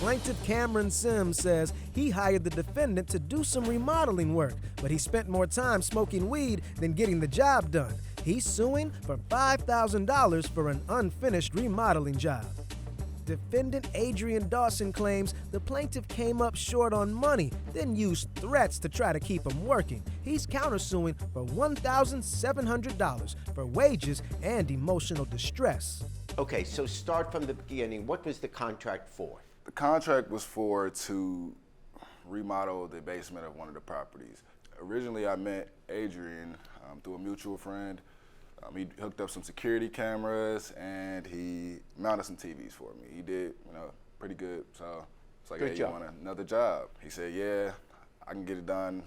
Plaintiff Cameron Sims says he hired the defendant to do some remodeling work, but he spent more time smoking weed than getting the job done. He's suing for $5,000 for an unfinished remodeling job. Defendant Adrian Dawson claims the plaintiff came up short on money, then used threats to try to keep him working. He's countersuing for $1,700 for wages and emotional distress. Okay, so start from the beginning. What was the contract for? The contract was to remodel the basement of one of the properties. Originally, I met Adrian through a mutual friend. He hooked up some security cameras and he mounted some TVs for me. He did, pretty good. So it's like, hey, you want another job? He said, yeah, I can get it done,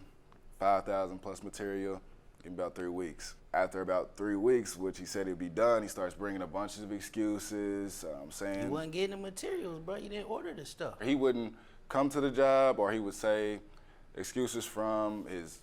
5,000 plus material in about 3 weeks. After about 3 weeks, which he said it'd be done, he starts bringing a bunch of excuses, saying— You wasn't getting the materials, bro. You didn't order the stuff. He wouldn't come to the job, or he would say excuses from his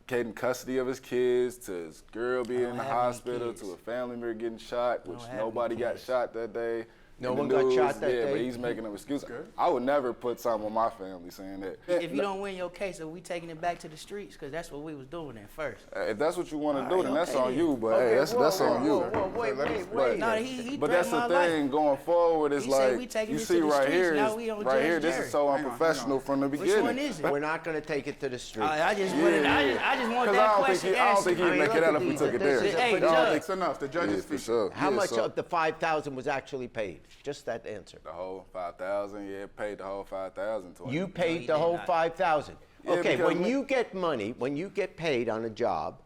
getting custody of his kids, to his girl being in the hospital, to a family member getting shot, which nobody got shot that day. No one got shot that day? Yeah, but he's making an excuse. I would never put something on my family saying that. If you don't win your case, are we taking it back to the streets? Because that's what we was doing at first. If that's what you want to do, then that's on you, but hey, that's on you. Wait. No, he but that's the thing, going forward, is like, you see right here, this is so unprofessional from the beginning. Which one is it? We're not going to take it to the streets. I just want that question answered. I don't think he'd make it out if we took it there. Hey, Judge. It's enough. The judge's for sure. How much of the $5,000 was actually paid? Just that answer. The whole $5,000, yeah, paid the whole $5,000 to him. You paid the whole $5,000. Okay, when you get money, when you get paid on a job,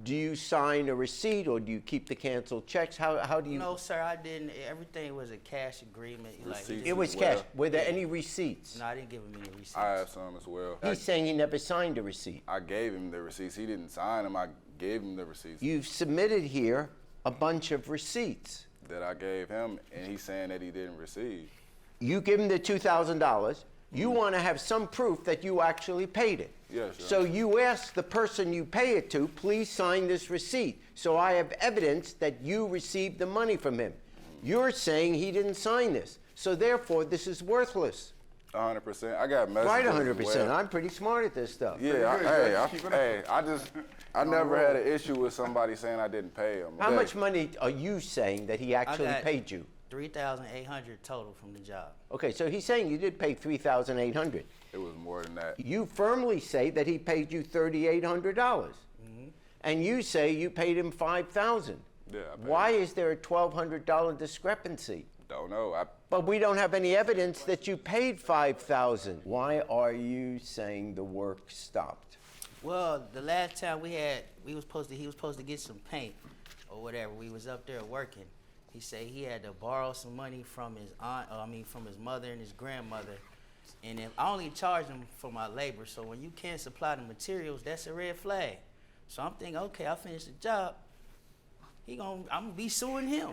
do you sign a receipt or do you keep the canceled checks? How do you? No, sir, I didn't. Everything was a cash agreement. It was cash. Were there any receipts? No, I didn't give him any receipts. I have some as well. He's saying he never signed a receipt. I gave him the receipts. He didn't sign them. I gave him the receipts. You've submitted here a bunch of receipts that I gave him, and he's saying that he didn't receive. You give him the $2,000. You want to have some proof that you actually paid it. Yes, sir. So you ask the person you pay it to, please sign this receipt, so I have evidence that you received the money from him. You're saying he didn't sign this, so therefore this is worthless. 100%. I got messages. Right, 100%. Well. I'm pretty smart at this stuff. Yeah, I never had an issue with somebody saying I didn't pay him. How much money are you saying that he actually paid you? $3,800 total from the job. Okay, so he's saying you did pay $3,800. It was more than that. You firmly say that he paid you $3,800. And you say you paid him $5,000. Yeah, Why is there a $1,200 discrepancy? Don't know. But we don't have any evidence that you paid $5,000. Why are you saying the work stopped? Well, the last time he was supposed to get some paint or whatever. We was up there working. He said he had to borrow some money from his from his mother and his grandmother. And if I only charge him for my labor, so when you can't supply the materials, that's a red flag. So I'm thinking, okay, I'll finish the job. I'm gonna be suing him.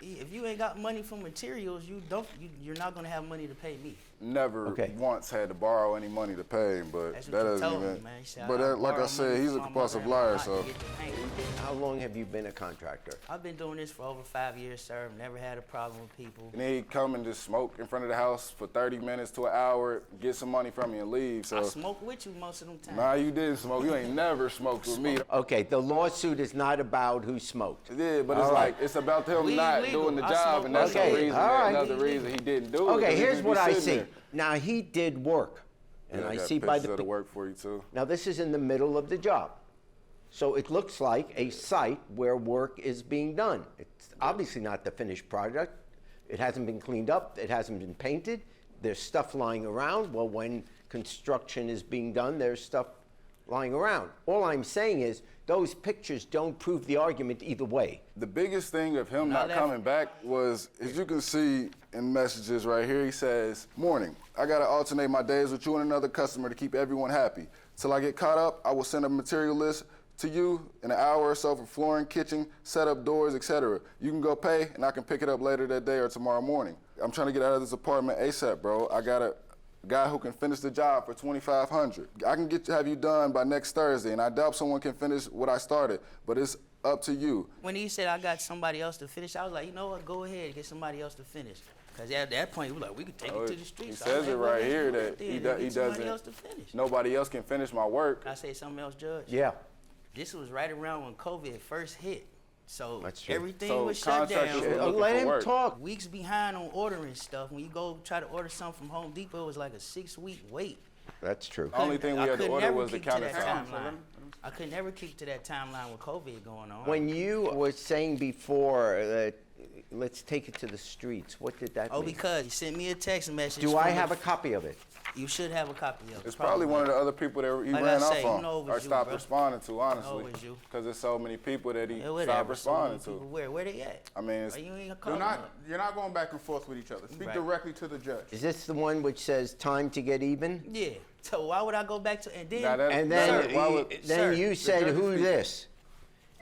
If you ain't got money for materials, you're not gonna have money to pay me. Never once had to borrow any money to pay him, but that's that doesn't even. Me, man. Said, but like I said, he's a compulsive liar. So. How long have you been a contractor? I've been doing this for over 5 years, sir. Never had a problem with people. And then he'd come and just smoke in front of the house for 30 minutes to an hour, get some money from me and leave. So. I smoke with you most of them times. Nah, you didn't smoke. You ain't never smoked with me. Okay, the lawsuit is not about who smoked. Yeah, but it's it's about him not doing the job, and that's another reason he didn't do it. Okay, here's what I see. Now, he did work, and I see by the work for you too. Now, this is in the middle of the job. So it looks like a site where work is being done. It's obviously not the finished product. It hasn't been cleaned up. It hasn't been painted. There's stuff lying around. Well, when construction is being done, there's stuff lying around. All I'm saying is those pictures don't prove the argument either way. The biggest thing of him not coming back was, as you can see in messages right here, he says, "Morning, I gotta alternate my days with you and another customer to keep everyone happy. Till I get caught up, I will send a material list to you in an hour or so for flooring, kitchen, setup, doors, etc. You can go pay, and I can pick it up later that day or tomorrow morning. I'm trying to get out of this apartment ASAP, bro. I got a guy who can finish the job for $2,500. I can have you done by next Thursday, and I doubt someone can finish what I started, but it's up to you." When he said I got somebody else to finish, I was like, you know what, go ahead, get somebody else to finish. Cause at that point, we were like, we could take it to the streets. He So says I it was like, right well, here let's that do he it then. Get somebody doesn't. else to finish. Nobody else can finish my work. Can I say something else, Judge? Yeah. This was right around when COVID first hit. So That's true. everything So was shut contractors down. were looking Let for him work. talk. Weeks behind on ordering stuff. When you go try to order something from Home Depot, it was like a 6-week wait. That's true. Only thing we I had to could order never was the keep to that countertop. timeline. I could never keep to that timeline with COVID going on. When you were saying before that, let's take it to the streets, what did that Oh, mean? because you sent me a text message. Do I from have the- a copy of it? You should have a copy of it. It's probably one of the other people that he Like ran I off say, you on know it was or you, stopped bro. responding to, know honestly. it was you. Because there's so many people that he Yeah, stopped whatever. responding So many to. people, where they at? I mean, it's, Why you ain't Do calling not, up? you're not going back and forth with each other. Speak Right. directly to the judge. Is this the one which says time to get even? Yeah. So why would I go back to and then? Now that- And Sir, then, why would- Sir, you said, judge is who speaking. this?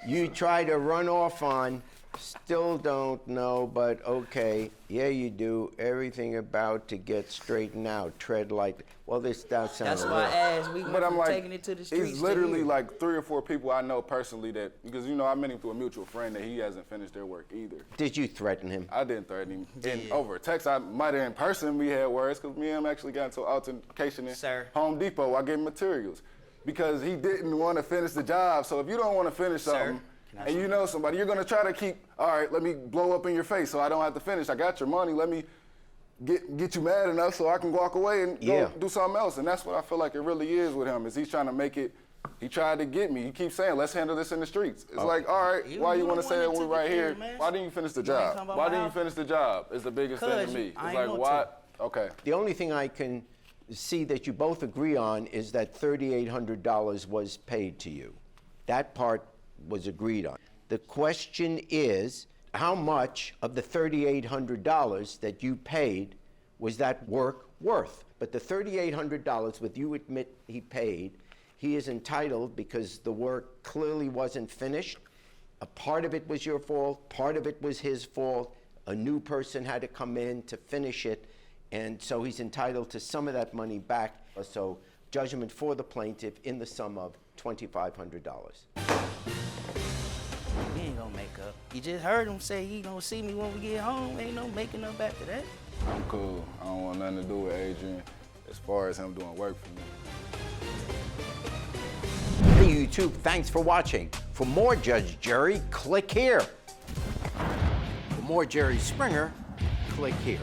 You tried to run off on, still don't know, but okay, yeah you do, everything about to get straightened out, tread lightly. Well, that sounds That's why I asked. We went But I'm from like, taking it to the streets. it's to literally here. like 3 or 4 people I know personally that, because you know, I met him through a mutual friend that he hasn't finished their work either. Did you threaten him? I didn't threaten him. And Yeah. over text, I might have in person, we had words, because me and him actually got into an altercation in Sir. Home Depot. I gave him materials because he didn't want to finish the job. So if you don't want to finish Sir, something, can I and you know somebody, you're going to try to keep, all right, let me blow up in your face so I don't have to finish. I got your money. Let me get you mad enough so I can walk away and go Yeah. do something else. And that's what I feel like it really is with him, is he's trying to make it, he tried to get me. He keeps saying, let's handle this in the streets. It's like, all right, You- why you you want the to one say that we're took right it here? there, man. Why didn't you finish the You ain't job? come by Why my didn't you house. finish the job is the biggest thing Cause to me. I It's ain't like, want what? Okay. The only thing I can see that you both agree on is that $3,800 was paid to you. That part was agreed on. The question is, how much of the $3,800 that you paid was that work worth? But the $3,800, with you admit he paid, he is entitled because the work clearly wasn't finished. A part of it was your fault, part of it was his fault. A new person had to come in to finish it, and so he's entitled to some of that money back. So judgment for the plaintiff in the sum of $2,500. We ain't gonna make up. You just heard him say he gonna see me when we get home. Ain't no making up after that. I'm cool. I don't want nothing to do with Adrian as far as him doing work for me. Hey YouTube, thanks for watching. For more Judge Jerry, click here. For more Jerry Springer, click here.